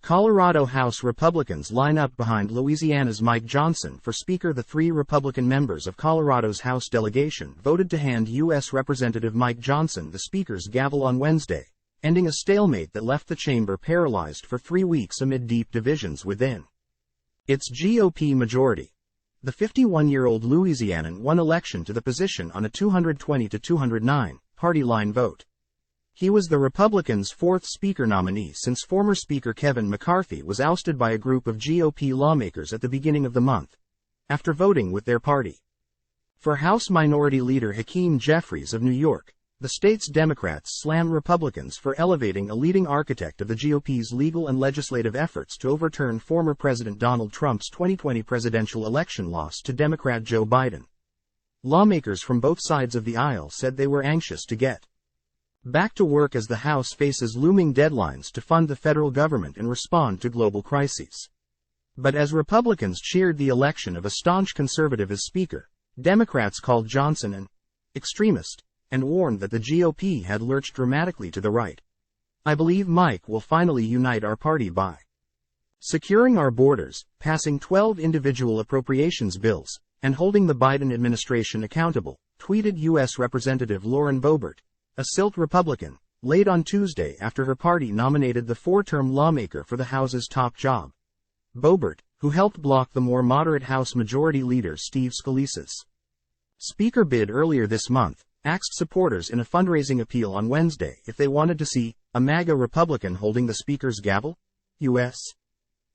Colorado House Republicans line up behind Louisiana's Mike Johnson for Speaker. The three Republican members of Colorado's House delegation voted to hand U.S. Representative Mike Johnson the Speaker's gavel on Wednesday, ending a stalemate that left the chamber paralyzed for 3 weeks amid deep divisions within its GOP majority. The 51-year-old Louisianan won election to the position on a 220-209 party line vote. He was the Republicans' fourth Speaker nominee since former Speaker Kevin McCarthy was ousted by a group of GOP lawmakers at the beginning of the month, after voting with their party. For House Minority Leader Hakeem Jeffries of New York, the state's Democrats slam Republicans for elevating a leading architect of the GOP's legal and legislative efforts to overturn former President Donald Trump's 2020 presidential election loss to Democrat Joe Biden. Lawmakers from both sides of the aisle said they were anxious to get back to work as the House faces looming deadlines to fund the federal government and respond to global crises. But as Republicans cheered the election of a staunch conservative as Speaker, Democrats called Johnson an extremist and warned that the GOP had lurched dramatically to the right. "I believe Mike will finally unite our party by securing our borders, passing 12 individual appropriations bills, and holding the Biden administration accountable," tweeted U.S. Representative Lauren Boebert, a Silt Republican, late on Tuesday after her party nominated the four-term lawmaker for the House's top job. Boebert, who helped block the more moderate House Majority Leader Steve Scalise's Speaker bid earlier this month, asked supporters in a fundraising appeal on Wednesday if they wanted to see a MAGA Republican holding the Speaker's gavel. U.S.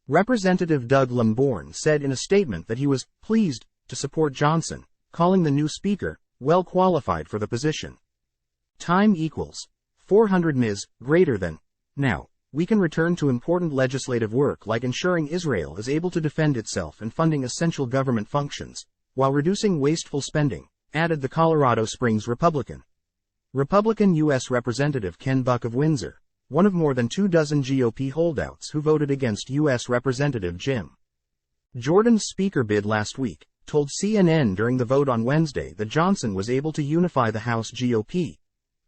Representative Doug Lamborn said in a statement that he was pleased to support Johnson, calling the new Speaker well qualified for the position. Time equals 400 ms. greater than. Now, we can return to important legislative work like ensuring Israel is able to defend itself and funding essential government functions, while reducing wasteful spending, added the Colorado Springs Republican. Republican U.S. Representative Ken Buck of Windsor, one of more than 24 GOP holdouts who voted against U.S. Representative Jim Jordan's Speaker bid last week, told CNN during the vote on Wednesday that Johnson was able to unify the House GOP,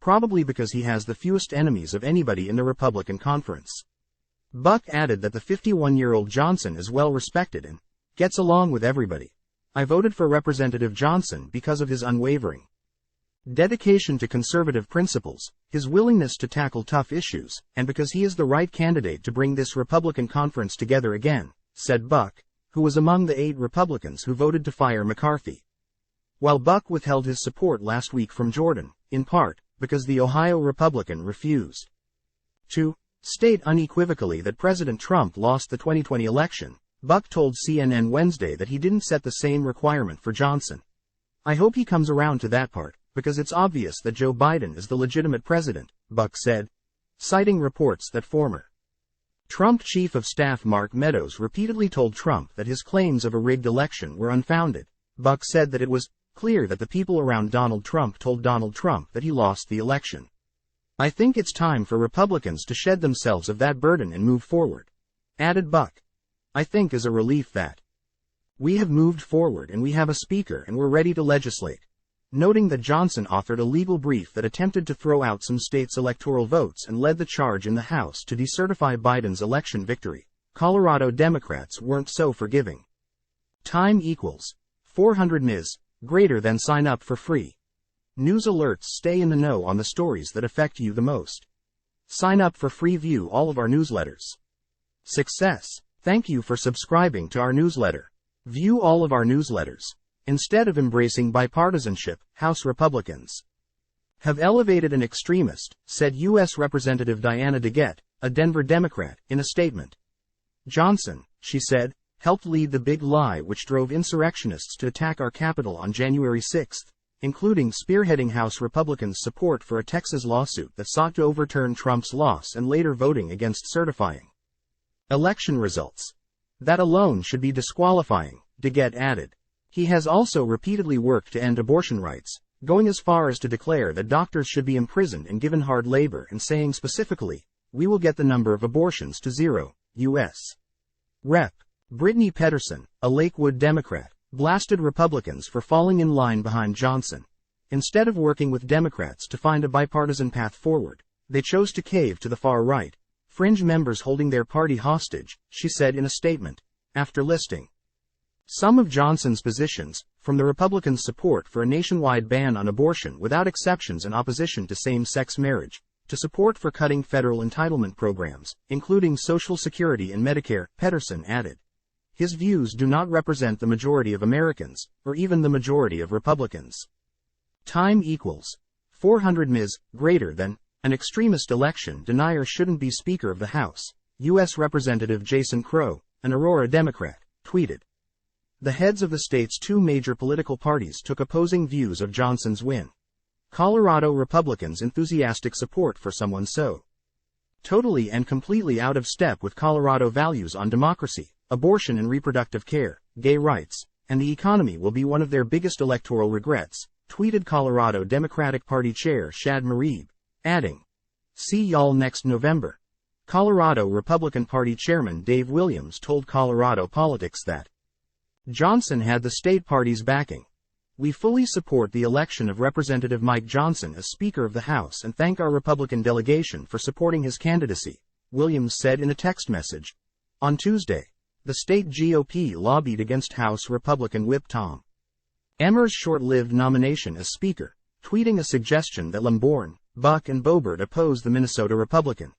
probably because he has the fewest enemies of anybody in the Republican conference. Buck added that the 51-year-old Johnson is well respected and gets along with everybody. "I voted for Representative Johnson because of his unwavering dedication to conservative principles, his willingness to tackle tough issues, and because he is the right candidate to bring this Republican conference together again," said Buck, who was among the 8 Republicans who voted to fire McCarthy. While Buck withheld his support last week from Jordan, in part because the Ohio Republican refused to state unequivocally that President Trump lost the 2020 election, Buck told CNN Wednesday that he didn't set the same requirement for Johnson. "I hope he comes around to that part, because it's obvious that Joe Biden is the legitimate president," Buck said, citing reports that former Trump Chief of Staff Mark Meadows repeatedly told Trump that his claims of a rigged election were unfounded. Buck said that it was clear that the people around Donald Trump told Donald Trump that he lost the election. "I think it's time for Republicans to shed themselves of that burden and move forward," added Buck. "I think is a relief that we have moved forward and we have a speaker and we're ready to legislate," noting that Johnson authored a legal brief that attempted to throw out some states' electoral votes and led the charge in the House to decertify Biden's election victory. Colorado Democrats weren't so forgiving. Time equals 400 ms. greater than. Sign up for free news alerts. Stay in the know on the stories that affect you the most. Sign up for free. View all of our newsletters. Success. Thank you for subscribing to our newsletter. View all of our newsletters. Instead of embracing bipartisanship, House Republicans have elevated an extremist, said U.S. Representative Diana DeGette, a Denver Democrat, in a statement. Johnson, she said, helped lead the big lie which drove insurrectionists to attack our Capitol on January 6, including spearheading House Republicans' support for a Texas lawsuit that sought to overturn Trump's loss and later voting against certifying election results. That alone should be disqualifying, DeGette added. He has also repeatedly worked to end abortion rights, going as far as to declare that doctors should be imprisoned and given hard labor and saying specifically, "We will get the number of abortions to zero." U.S. Rep. Brittany Pedersen, a Lakewood Democrat, blasted Republicans for falling in line behind Johnson. Instead of working with Democrats to find a bipartisan path forward, they chose to cave to the far right, fringe members holding their party hostage, she said in a statement, after listing some of Johnson's positions, from the Republicans' support for a nationwide ban on abortion without exceptions and opposition to same-sex marriage, to support for cutting federal entitlement programs, including Social Security and Medicare. Pedersen added, his views do not represent the majority of Americans, or even the majority of Republicans. Time equals 400 Ms. greater than an extremist election denier shouldn't be Speaker of the House, U.S. Representative Jason Crow, an Aurora Democrat, tweeted. The heads of the state's two major political parties took opposing views of Johnson's win. Colorado Republicans' enthusiastic support for someone so totally and completely out of step with Colorado values on democracy, abortion and reproductive care, gay rights, and the economy will be one of their biggest electoral regrets, tweeted Colorado Democratic Party Chair Shad Marib, adding, see y'all next November. Colorado Republican Party Chairman Dave Williams told Colorado Politics that Johnson had the state party's backing. We fully support the election of Representative Mike Johnson as Speaker of the House and thank our Republican delegation for supporting his candidacy, Williams said in a text message. On Tuesday, the state GOP lobbied against House Republican Whip Tom Emmer's short-lived nomination as Speaker, tweeting a suggestion that Lamborn, Buck and Boebert oppose the Minnesota Republican.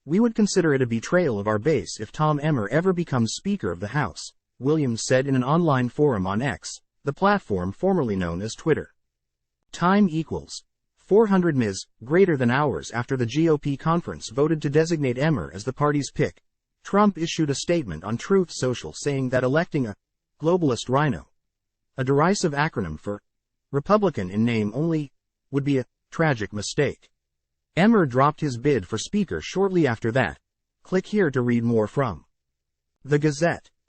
We would consider it a betrayal of our base if Tom Emmer ever becomes Speaker of the House, Williams said in an online forum on X, the platform formerly known as Twitter. Time equals 400 Ms. greater than hours after the GOP conference voted to designate Emmer as the party's pick. Trump issued a statement on Truth Social saying that electing a globalist rhino, a derisive acronym for Republican in name only, would be a tragic mistake. Emmer dropped his bid for Speaker shortly after that. Click here to read more from The Gazette.